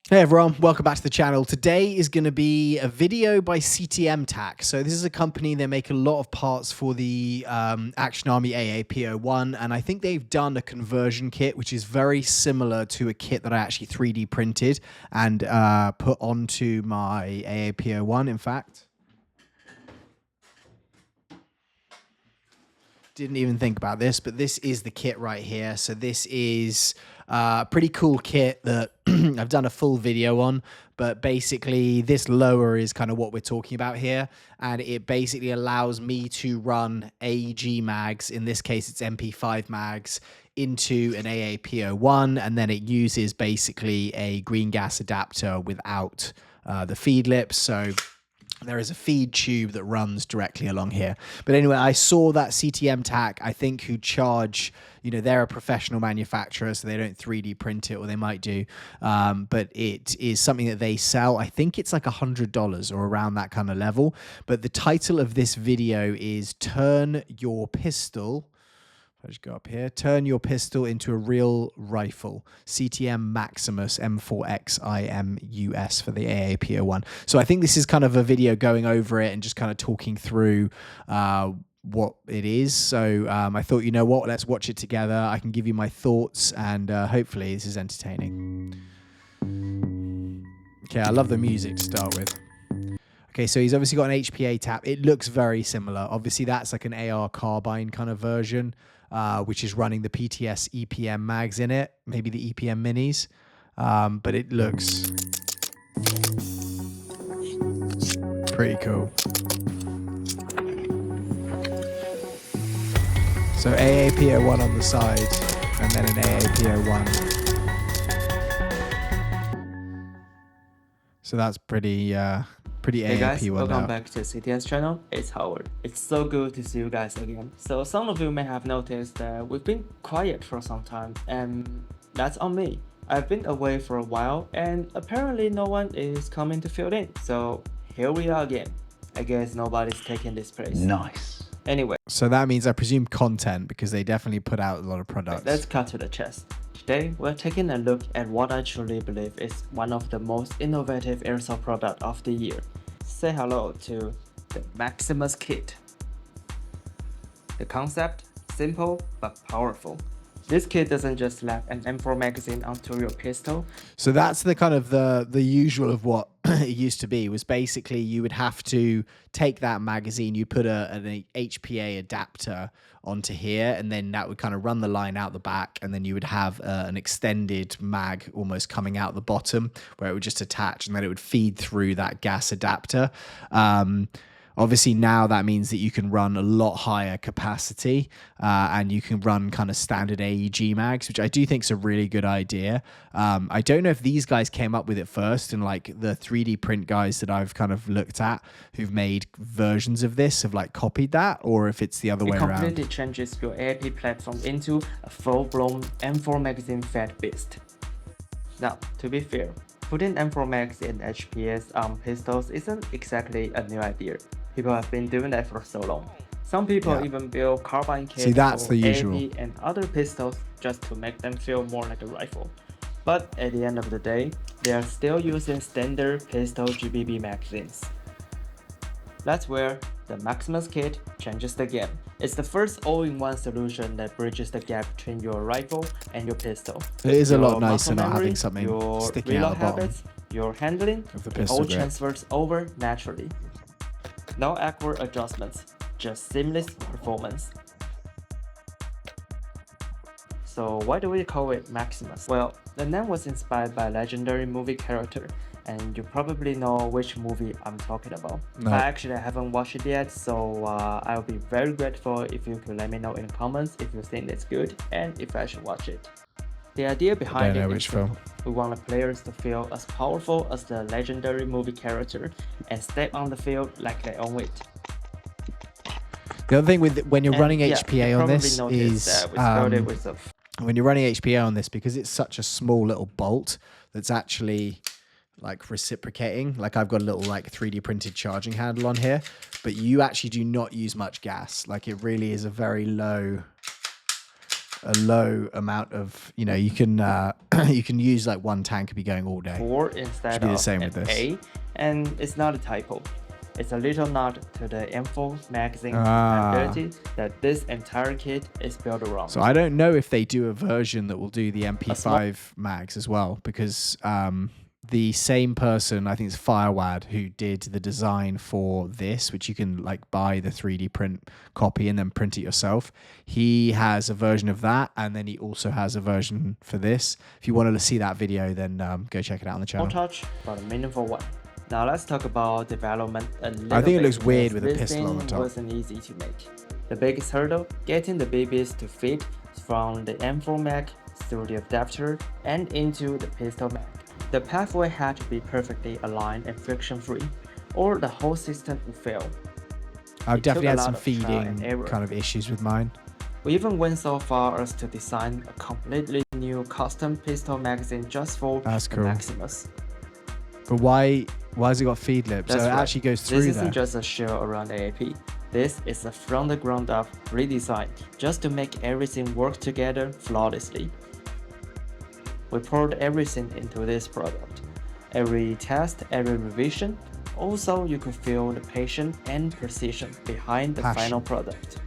Hey everyone, welcome back to the channel. Today is going to be a video by CTM TAC. So this is a company, they make a lot of parts for the Action Army AAP-01, and I think they've done a conversion kit which is very similar to a kit that I actually 3D printed and put onto my AAP-01, in fact. Didn't even think about this, but this is the kit right here. So this is a pretty cool kit that I've done a full video on, but basically this lower is kind of what we're talking about here. And it basically allows me to run AEG mags, in this case it's MP5 mags, into an AAP-01, and then it uses basically a green gas adapter without the feed lips. So there is a feed tube that runs directly along here. But anyway, I saw that CTM TAC, I think, who charge, you know, they're a professional manufacturer, so they don't 3D print it, or they might do. But it is something that they sell. I think it's like $100 or around that kind of level. But the title of this video is Turn Your Pistol. I'll just go up here. Turn your pistol into a real rifle. CTM Maximus M4XIMUS for the AAP-01. So I think this is kind of a video going over it and just kind of talking through what it is. So I thought, you know what, let's watch it together. I can give you my thoughts, and hopefully this is entertaining. Okay, I love the music to start with. Okay, so he's obviously got an HPA tap. It looks very similar. Obviously, that's like an AR carbine kind of version, which is running the PTS EPM mags in it, maybe the EPM minis. But it looks pretty cool. So AAP-01 on the side, and then an AAP-01. So that's pretty pretty Hey guys, AAP one welcome now. back to CTS channel. It's Howard. It's so good to see you guys again. So some of you may have noticed that we've been quiet for some time, and that's on me. I've been away for a while, and apparently no one is coming to fill in. So here we are again. I guess nobody's taking this place. Nice. Anyway, So that means, I presume, content, because they definitely put out a lot of products. let's cut to the chase. Today, we're taking a look at what I truly believe is one of the most innovative airsoft products of the year. Say hello to the Maximus kit. The concept, simple but powerful. This kit doesn't just slap an M4 magazine onto your pistol. So that's the kind of the usual of what it used to be, was basically you would have to take that magazine, you put an HPA adapter onto here, and then that would kind of run the line out the back, and then you would have an extended mag almost coming out the bottom where it would just attach, and then it would feed through that gas adapter. Obviously now that means that you can run a lot higher capacity, and you can run kind of standard AEG mags, which I do think is a really good idea. I don't know if these guys came up with it first, and like the 3D print guys that I've kind of looked at who've made versions of this have like copied that, or if it's the other way around. It completely changes your AAP platform into a full-blown M4 magazine fed beast. Now, to be fair, putting M4 mags in HPS on pistols isn't exactly a new idea. People have been doing that for so long. Some people even build carbine kits for the usual. AAP and other pistols just to make them feel more like a rifle. But at the end of the day, they are still using standard pistol GBB magazines. That's where the Maximus kit changes the game. It's the first all-in-one solution that bridges the gap between your rifle and your pistol. It is a lot Your nicer muscle not memory, having something your sticking out reload the bottom habits, your handling, of the it pistol all grip. transfers over naturally. No awkward adjustments, just seamless performance. So why do we call it Maximus? Well, the name was inspired by a legendary movie character, and you probably know which movie I'm talking about. No. I actually haven't watched it yet, so I'll be very grateful if you could let me know in the comments if you think it's good and if I should watch it. The idea behind it is film. we want the players to feel as powerful as the legendary movie character and step on the field like they own it. The other thing with when you're running And, HPA you on probably this noticed is that we started with a when you're running HPA on this, because it's such a small little bolt that's actually like reciprocating. Like I've got a little like 3D printed charging handle on here, but you actually do not use much gas. Like it really is a very low a low amount of, you can you can use like one tank could be going all day. Four instead Should be the of same with this. A, and it's not a typo. It's a little nod to the M4 magazine compatibility that this entire kit is built around. So I don't know if they do a version that will do the MP5 mags as well, because the same person, I think it's Firewad, who did the design for this, which you can like buy the 3D print copy and then print it yourself. He has a version of that, and then he also has a version for this. If you wanted to see that video, then go check it out on the channel. Small touch, but a meaningful one. Now let's talk about development a little bit. I think it looks weird with a pistol on the top. Wasn't easy to make. The biggest hurdle, getting the BBs to fit from the M4 mag through the adapter and into the pistol mag. The pathway had to be perfectly aligned and friction-free, or the whole system would fail. I've definitely had some feeding kind of issues with mine. We even went so far as to design a completely new custom pistol magazine just for the Maximus. But why has it got feed lips? So it actually goes through there. This isn't just a shell around AAP. This is a from the ground up redesign just to make everything work together flawlessly. We poured everything into this product. Every test, every revision. Also, you could feel the passion and precision behind the final product.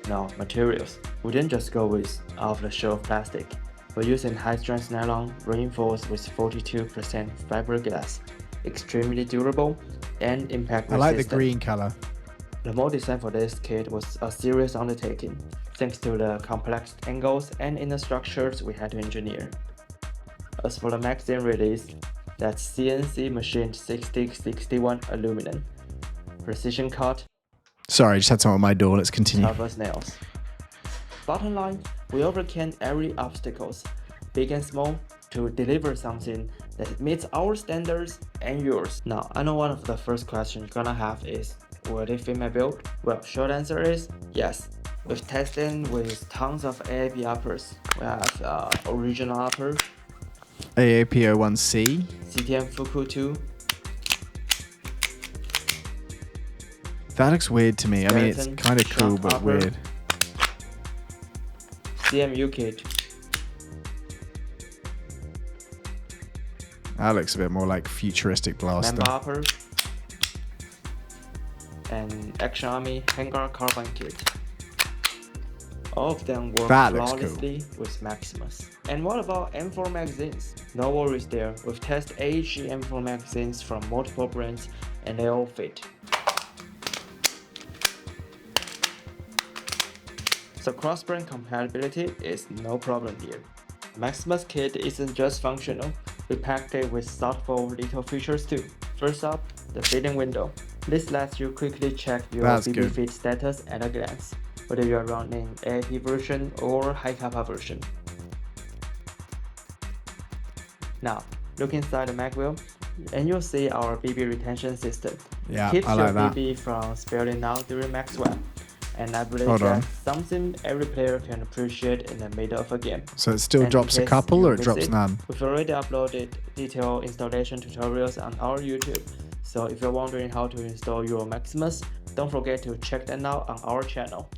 Now, materials. We didn't just go with off-the-shelf plastic. We're using high-strength nylon reinforced with 42% fiberglass, extremely durable and impact resistant. I like the green color. The mold design for this kit was a serious undertaking, thanks to the complex angles and inner structures we had to engineer. As for the magazine release, that's CNC machined 6061 aluminum, precision cut. Sorry, I just had someone at my door. Let's continue. Tough as nails. Bottom line, we overcame every obstacles, big and small, to deliver something that meets our standards and yours. Now, I know one of the first questions you're gonna have is, will it fit my build? Well, short answer is yes. We've tested with tons of AAP uppers. We have original upper, AAP-01C, CTM Fuku 2. That looks weird to me. I mean, it's kind of cool, but upper, weird. CMU kit. That looks a bit more like futuristic blaster. Member upper. And Action Army Handguard Carbine kit. All of them work flawlessly with Maximus. And what about M4 magazines? No worries there, we've tested AEG M4 magazines from multiple brands and they all fit. So cross-brand compatibility is no problem here. Maximus kit isn't just functional, we packed it with thoughtful little features too. First up, the fitting window. This lets you quickly check your BB fit status at a glance, whether you are running AAP version or high kappa version. Now, look inside the magwell, and you'll see our BB retention system. Yeah, Keeps I like your that. BB from spilling out during magwell. And I believe that's something every player can appreciate in the middle of a game. So it still drops a couple or it drops none? We've already uploaded detailed installation tutorials on our YouTube. So if you're wondering how to install your Maximus, don't forget to check that out on our channel.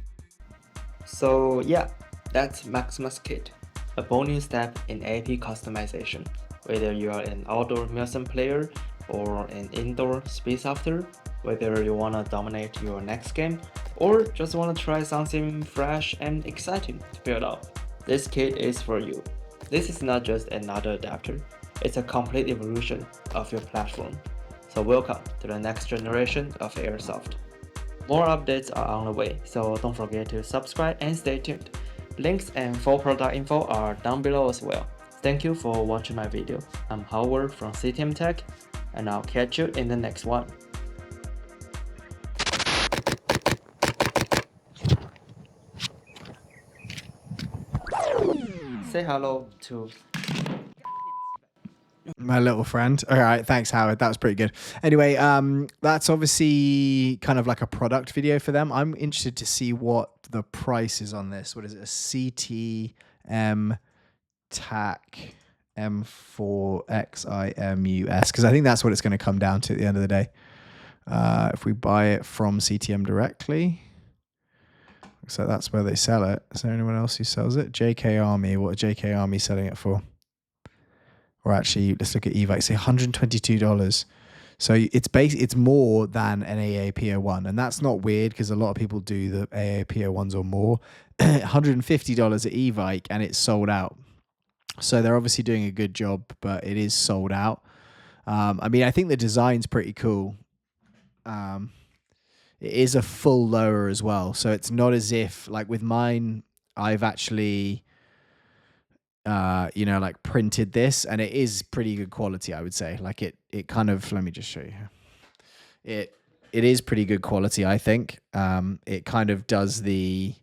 So yeah, that's Maximus kit. A bonus step in AAP customization. Whether you are an outdoor Milsim player or an indoor speedsofter, whether you wanna dominate your next game or just wanna try something fresh and exciting to build up, this kit is for you. This is not just another adapter, it's a complete evolution of your platform. So welcome to the next generation of Airsoft. More updates are on the way, so don't forget to subscribe and stay tuned. Links and full product info are down below as well. Thank you for watching my video. I'm Howard from CTM Tech, and I'll catch you in the next one. Say hello to my little friend. All right, thanks, Howard. That was pretty good. Anyway, that's obviously kind of like a product video for them. I'm interested to see what the price is on this. What is it? A CTM TAC M4XIMUS, because I think that's what it's going to come down to at the end of the day. If we buy it from CTM directly, So that's where they sell it. Is there anyone else who sells it? JK Army. What are JK Army selling it for? Or actually, let's look at Evike. Say $122. So it's more than an AAP-01, and that's not weird because a lot of people do the AAP-01s or more. $150 at Evike, and it's sold out. So they're obviously doing a good job, but it is sold out. I mean, I think the design's pretty cool. It is a full lower as well, so it's not as if, like with mine, I've actually you know, like printed this, and it is pretty good quality, I would say. Like it kind of, let me just show you. It is pretty good quality, I think. It kind of does the,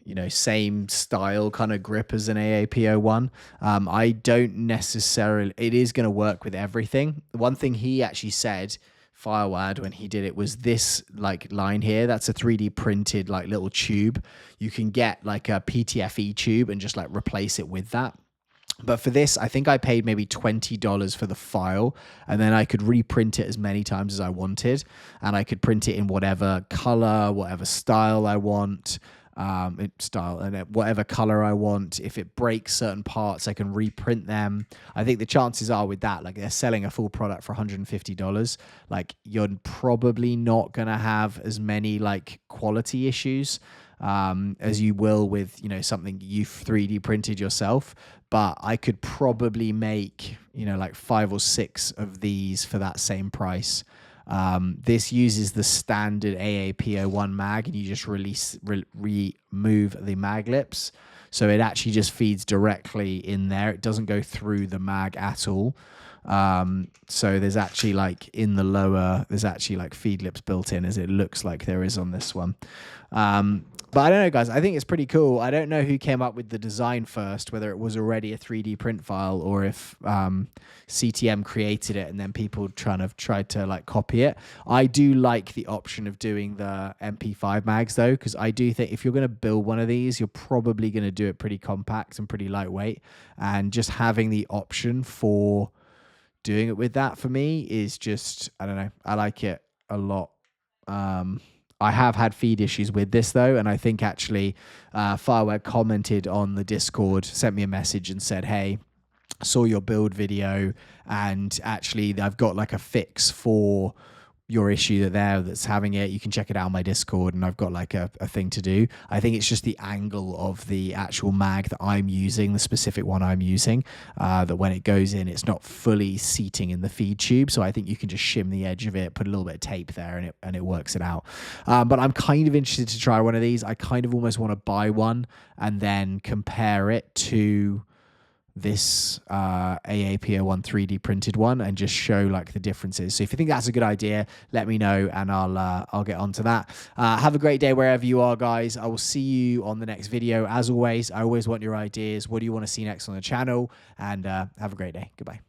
you know, same style kind of grip as an AAP-01. I don't necessarily, it is going to work with everything. One thing he actually said, Firewad, when he did it, was this like line here. That's a 3D printed like little tube. You can get like a PTFE tube and just like replace it with that. But for this, I think I paid maybe $20 for the file, and then I could reprint it as many times as I wanted, and I could print it in whatever color, whatever style I want, and whatever color I want. If it breaks certain parts, I can reprint them. I think the chances are with that, like they're selling a full product for $150. Like you're probably not going to have as many like quality issues as you will with, you know, something you've 3D printed yourself. But I could probably make, you know, like 5 or 6 of these for that same price. This uses the standard AAP-01 mag, and you just remove the mag lips. So it actually just feeds directly in there. It doesn't go through the mag at all. So there's actually like in the lower, there's actually like feed lips built in, as it looks like there is on this one. But I don't know, guys. I think it's pretty cool. I don't know who came up with the design first, whether it was already a 3D print file or if CTM created it and then people tried to like copy it. I do like the option of doing the MP5 mags though, because I do think if you're going to build one of these, you're probably going to do it pretty compact and pretty lightweight. And just having the option for doing it with that for me is just, I don't know, I like it a lot. I have had feed issues with this though, and I think actually Firewad commented on the Discord, sent me a message and said, hey, saw your build video, and actually I've got like a fix for your issue that's having it. You can check it out on my Discord, and I've got like a thing to do. I think it's just the angle of the actual mag that I'm using, the specific one I'm using, that when it goes in, it's not fully seating in the feed tube. So I think you can just shim the edge of it, put a little bit of tape there, and it works it out. But I'm kind of interested to try one of these. I kind of almost want to buy one and then compare it to this AAP-01 3D printed one and just show like the differences. So if you think that's a good idea, let me know and I'll get onto that. Have a great day wherever you are, guys. I will see you on the next video. As always, I always want your ideas. What do you want to see next on the channel? And have a great day. Goodbye.